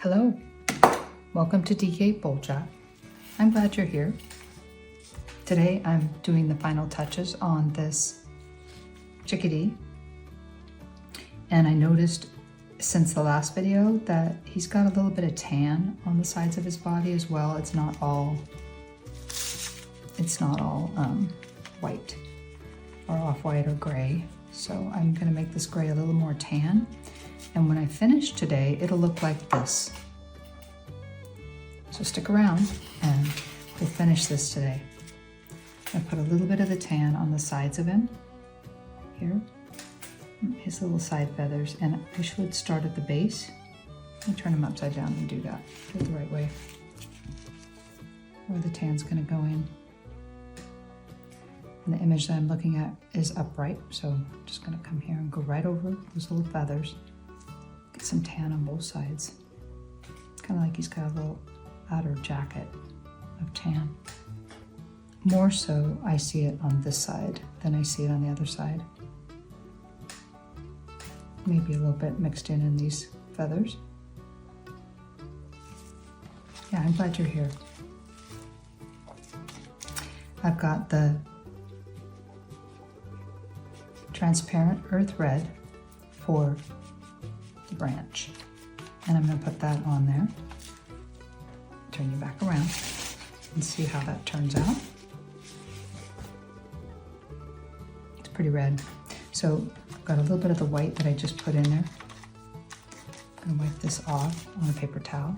Hello, welcome to DK Bowl Chat. I'm glad you're here. Today I'm doing the final touches on this Chickadee. And I noticed since the last video that he's got a little bit of tan on the sides of his body as well. It's not all white or off-white or gray. So I'm gonna make this gray a little more tan. And when I finish today, it'll look like this. So stick around and we'll finish this today. I put a little bit of the tan on the sides of him, here, his little side feathers, and I should start at the base. Let me turn him upside down and do that, do it the right way. Where the tan's gonna go in. And the image that I'm looking at is upright, so I'm just gonna come here and go right over those little feathers. Get some tan on both sides. Kind of like he's got a little outer jacket of tan. More so, I see it on this side than I see it on the other side. Maybe a little bit mixed in these feathers. Yeah, I'm glad you're here. I've got the transparent earth red for the branch. And I'm gonna put that on there. Turn you back around and see how that turns out. It's pretty red. So I've got a little bit of the white that I just put in there. I'm gonna wipe this off on a paper towel.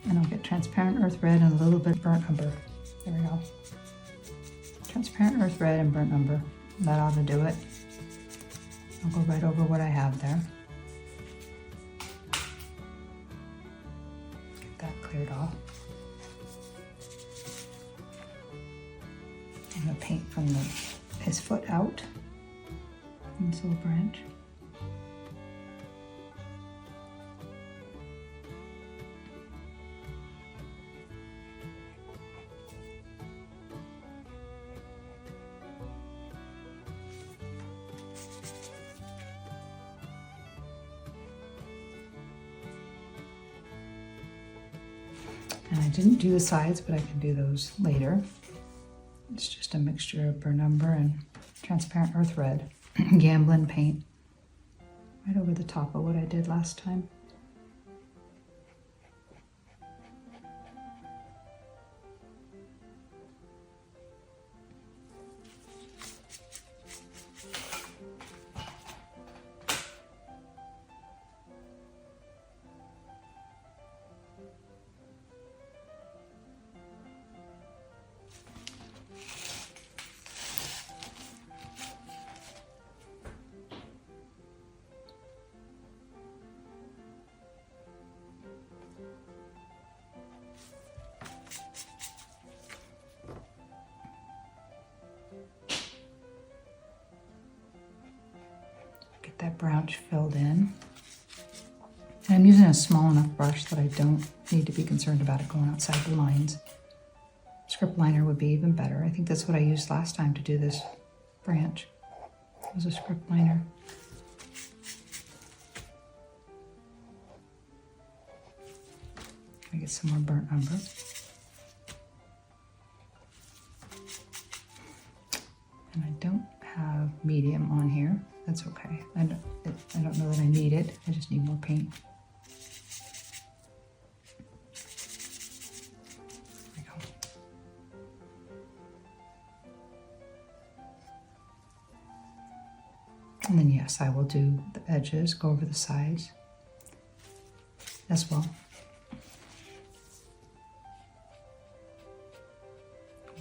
And I'll get transparent earth red and a little bit burnt umber. There we go. Transparent earth red and burnt umber. That ought to do it. I'll go right over what I have there. Get that cleared off. I'm gonna paint from his foot out in this little branch. And I didn't do the sides, but I can do those later. It's just a mixture of burnt umber and transparent earth red, Gamblin paint, right over the top of what I did last time. Get that branch filled in. And I'm using a small enough brush that I don't need to be concerned about it going outside the lines. Script liner would be even better. I think that's what I used last time to do this branch. It was a script liner. I get some more burnt umber. And I don't have medium on here. That's okay. I don't know that I need it. I just need more paint. There we go. And then yes, I will do the edges, go over the sides as well.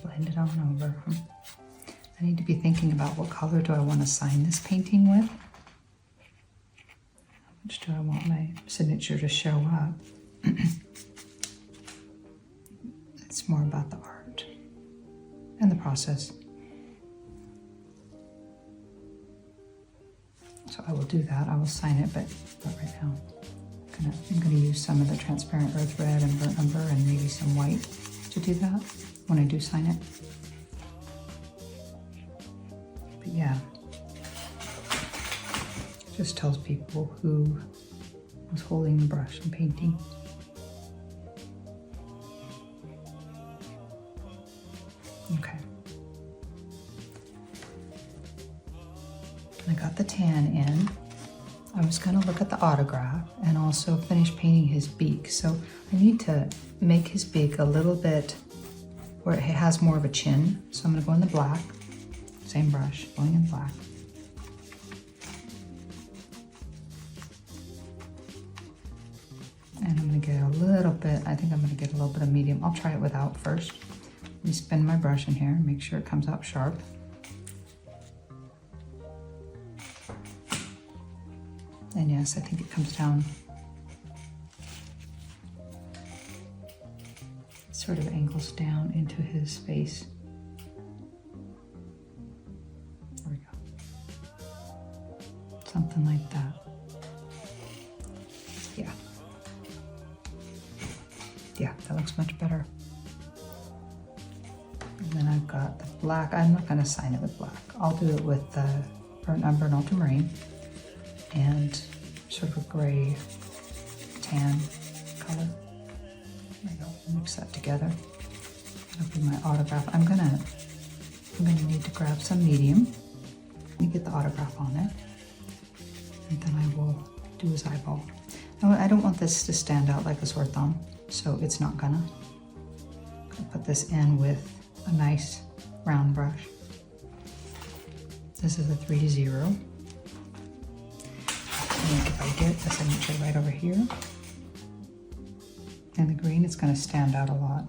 Blend it on over. I need to be thinking about what color do I want to sign this painting with? How much do I want my signature to show up? It's more about the art and the process. So I will do that. I will sign it, but not right now. I'm gonna use some of the transparent earth red and burnt umber and maybe some white to do that when I do sign it. But yeah, Just tells people who was holding the brush and painting. Okay. I got the tan in. I was gonna look at the autograph and also finish painting his beak. So I need to make his beak a little bit where it has more of a chin. So I'm gonna go in the black, same brush, going in black. And I'm gonna get a little bit, I think I'm gonna get a little bit of medium. I'll try it without first. Let me spin my brush in here and make sure it comes out sharp. And yes, I think it comes down, sort of angles down into his face. There we go. Something like that. Yeah. Yeah, that looks much better. And then I've got the black. I'm not gonna sign it with black. I'll do it with the burnt umber and ultramarine and sort of a gray tan color. There we go, mix that together. That'll be my autograph. I'm gonna need to grab some medium. Let me get the autograph on there. And then I will do his eyeball. Now, I don't want this to stand out like a sore thumb, so it's not gonna. I'm gonna put this in with a nice round brush. This is a 3-0. I think if I get the signature right over here, and the green, it's going to stand out a lot.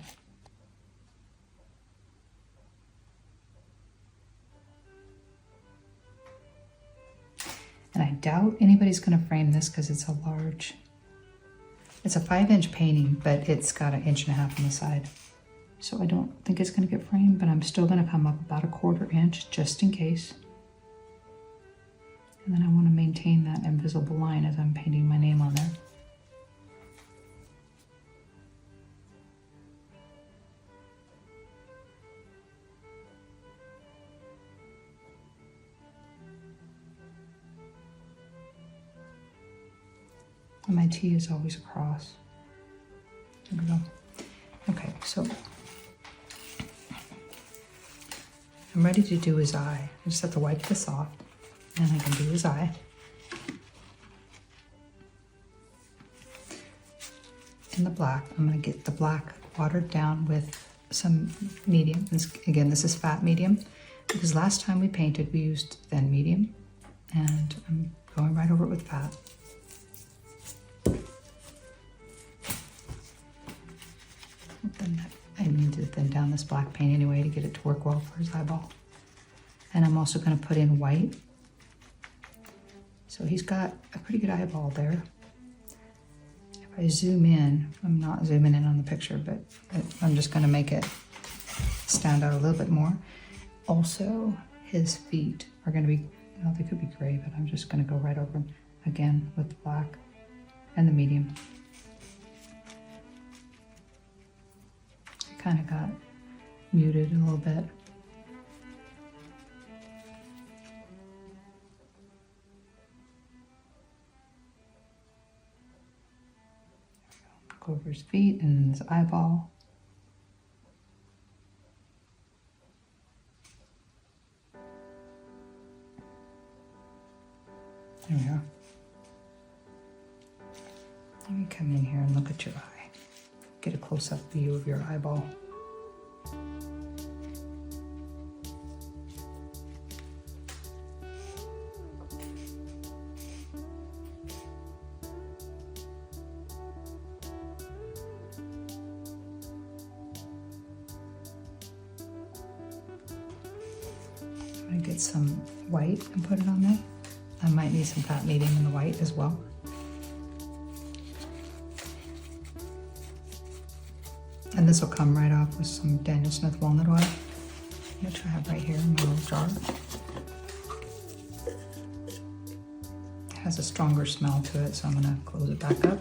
And I doubt anybody's going to frame this because it's a large, it's a 5-inch painting, but it's got 1.5 inches on the side. So I don't think it's going to get framed, but I'm still going to come up about 1/4 inch just in case. And then I want to maintain that invisible line as I'm painting my name on there. And my T is always across. There we go. Okay, so I'm ready to do his eye. I just have to wipe this off. And I can do his eye. In the black, I'm going to get the black watered down with some medium. Again, this is fat medium because last time we painted, we used thin medium. And I'm going right over it with fat. I need to thin down this black paint anyway to get it to work well for his eyeball. And I'm also going to put in white. So he's got a pretty good eyeball there. If I zoom in, I'm not zooming in on the picture, but I'm just going to make it stand out a little bit more. Also, his feet are going to be, well, they could be gray, but I'm just going to go right over them again with the black and the medium. It kind of got muted a little bit. Go over his feet and his eyeball. There we are. Let me come in here and look at your eye. Get a close-up view of your eyeball. I'm gonna get some white and put it on there. I might need some fat medium in the white as well. And this will come right off with some Daniel Smith walnut oil, which I have right here in my little jar. It has a stronger smell to it, so I'm gonna close it back up.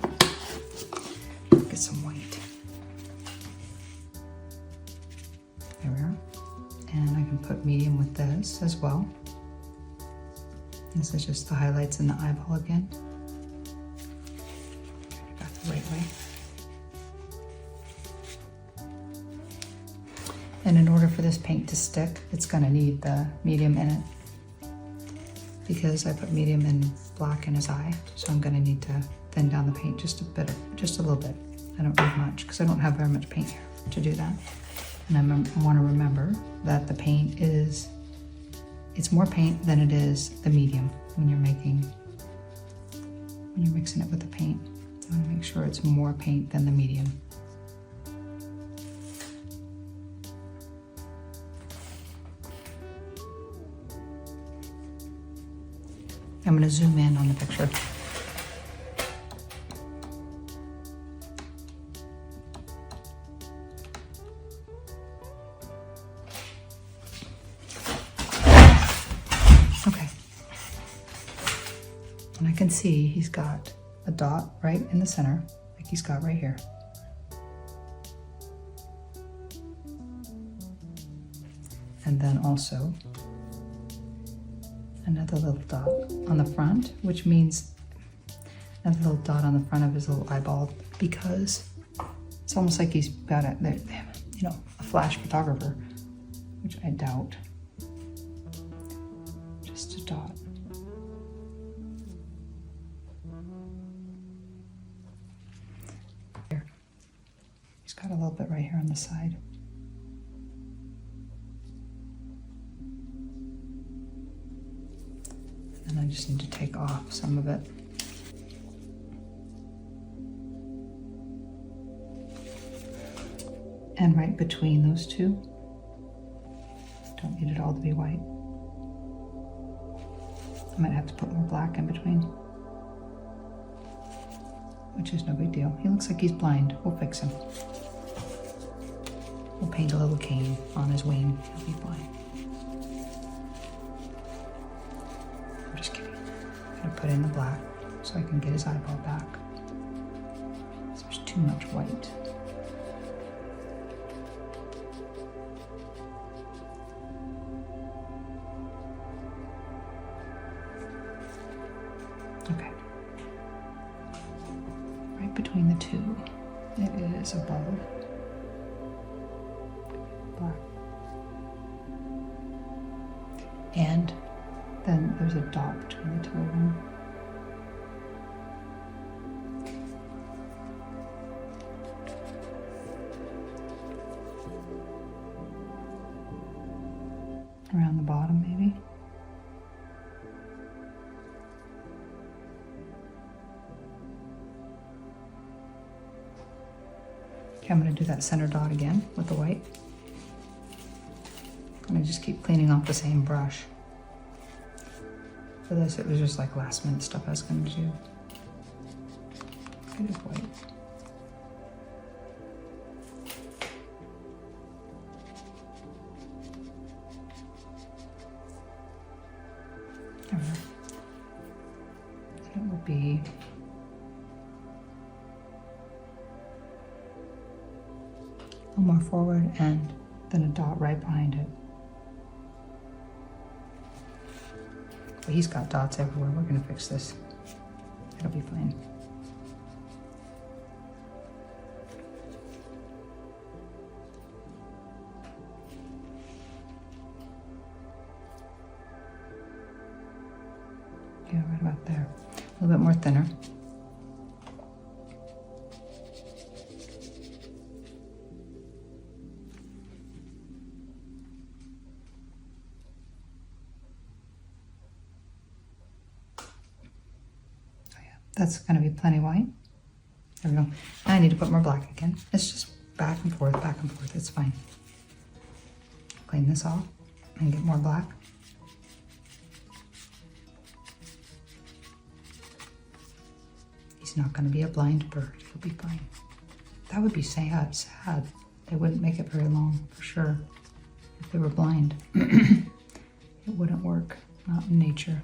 Get some white. There we are. And I can put medium with this as well. This is just the highlights in the eyeball again. Got the right way. And in order for this paint to stick, it's gonna need the medium in it. Because I put medium and black in his eye, so I'm gonna need to thin down the paint just a little bit. I don't need much, because I don't have very much paint here to do that. And I wanna remember that the paint it's more paint than it is the medium when you're mixing it with the paint. I wanna make sure it's more paint than the medium. I'm going to zoom in on the picture. Okay. And I can see he's got a dot right in the center, like he's got right here. And then also another little dot on the front, which means another little dot on the front of his little eyeball, because it's almost like he's got a flash photographer, which I doubt. Just a dot. Here. He's got a little bit right here on the side. And I just need to take off some of it. And right between those two, don't need it all to be white. I might have to put more black in between, which is no big deal. He looks like he's blind. We'll fix him. We'll paint a little cane on his wing. He'll be blind. Just kidding. I'm gonna put in the black so I can get his eyeball back. There's too much white. Okay. Right between the two, it is above black. And then there's a dot between the two of them. Around the bottom, maybe. Okay, I'm going to do that center dot again with the white. I'm going to just keep cleaning off the same brush. For this, it was just like last minute stuff I was going to do. It is white. It will be a little more forward and then a dot right behind it. But he's got dots everywhere. We're gonna fix this. It'll be fine. Yeah, right about there. A little bit more thinner. That's going to be plenty white. There we go. Now I need to put more black again. It's just back and forth, it's fine. Clean this off and get more black. He's not going to be a blind bird. He'll be fine. That would be sad. They wouldn't make it very long, for sure. If they were blind, it wouldn't work. Not in nature.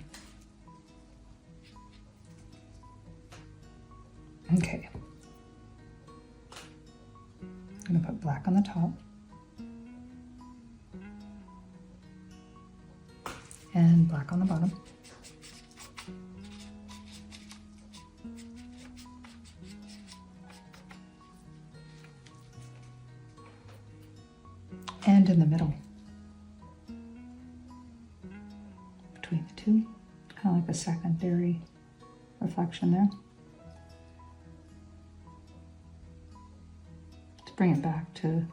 Okay. I'm going to put black on the top. And black on the bottom. and in the middle. Between the two, kind of like a secondary reflection there. To bring it back to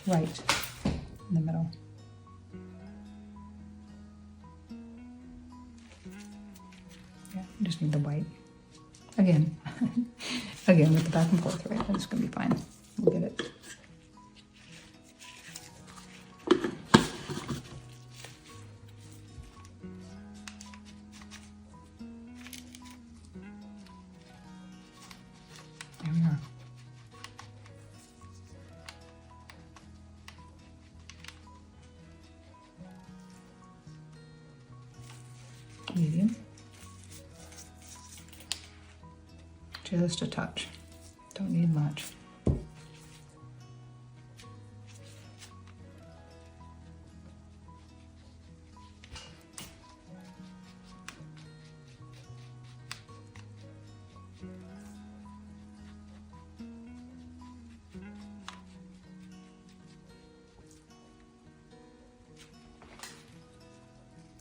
right in the middle. Yeah, you just need the white. Again, again with the back and forth, right? It's gonna be fine. We'll get it. There we are. Medium. Just a touch. Don't need much.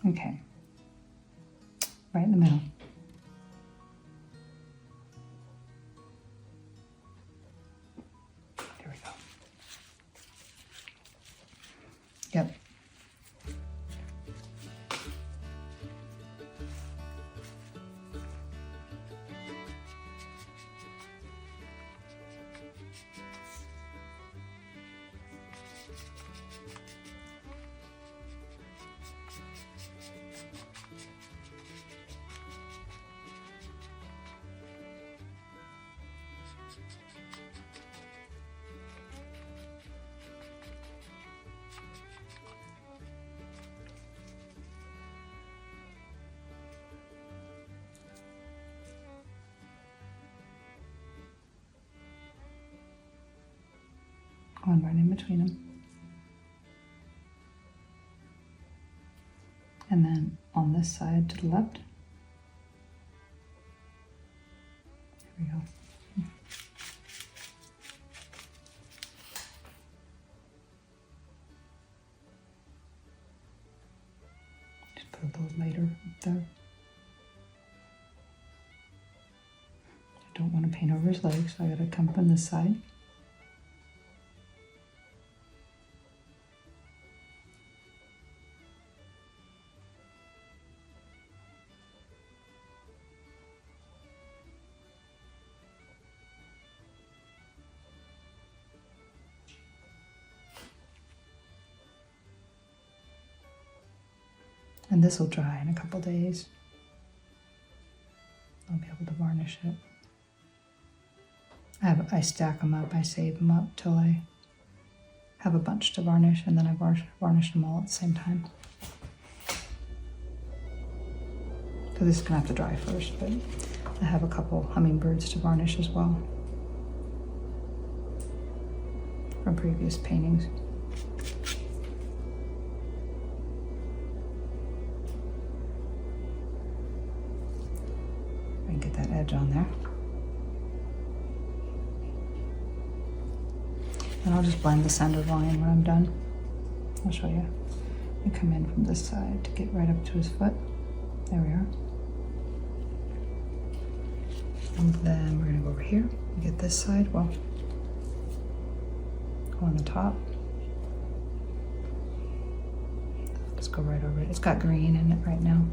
Okay. Right in the middle. There we go. Yep. Going right in between them. And then on this side to the left. There we go. Just put a little later up there. I don't want to paint over his legs, so I gotta come from this side. And this will dry in a couple days. I'll be able to varnish it. I stack them up, I save them up till I have a bunch to varnish, and then I varnish them all at the same time. So this is gonna have to dry first, but I have a couple hummingbirds to varnish as well from previous paintings. Get that edge on there. And I'll just blend the center line when I'm done. I'll show you. I come in from this side to get right up to his foot. There we are. And then we're gonna go over here and get this side. Well, go on the top. Let's go right over it. It's got green in it right now.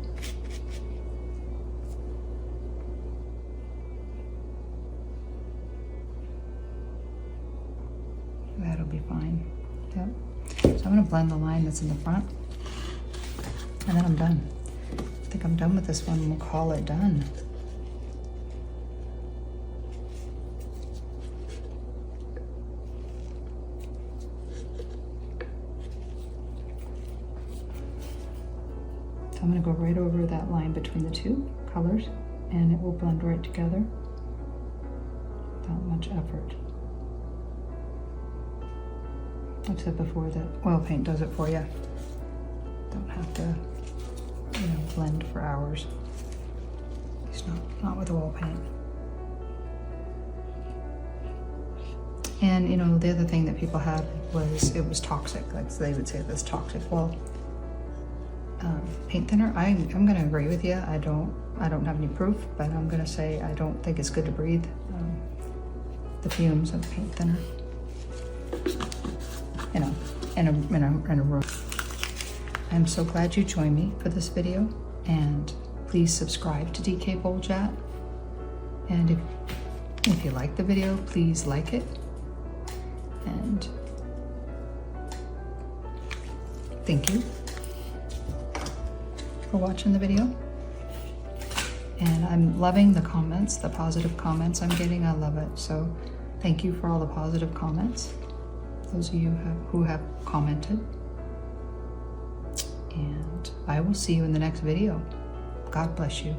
That'll be fine. Yep. So I'm gonna blend the line that's in the front, and then I'm done. I think I'm done with this one. We'll call it done. So I'm gonna go right over that line between the two colors, and it will blend right together without much effort. I've said before that oil paint does it for you. Don't have to, blend for hours. At least not with oil paint. And you know, the other thing that people had was it was toxic. Like they would say this toxic. Well, paint thinner, I'm going to agree with you. I don't have any proof, but I'm going to say I don't think it's good to breathe the fumes of paint thinner. You know, in a room. I'm so glad you joined me for this video, and please subscribe to DK Bowl Chat. And if you like the video, please like it. And thank you for watching the video. And I'm loving the comments, the positive comments I'm getting. I love it. So thank you for all the positive comments, those of you who have commented. And I will see you in the next video. God bless you.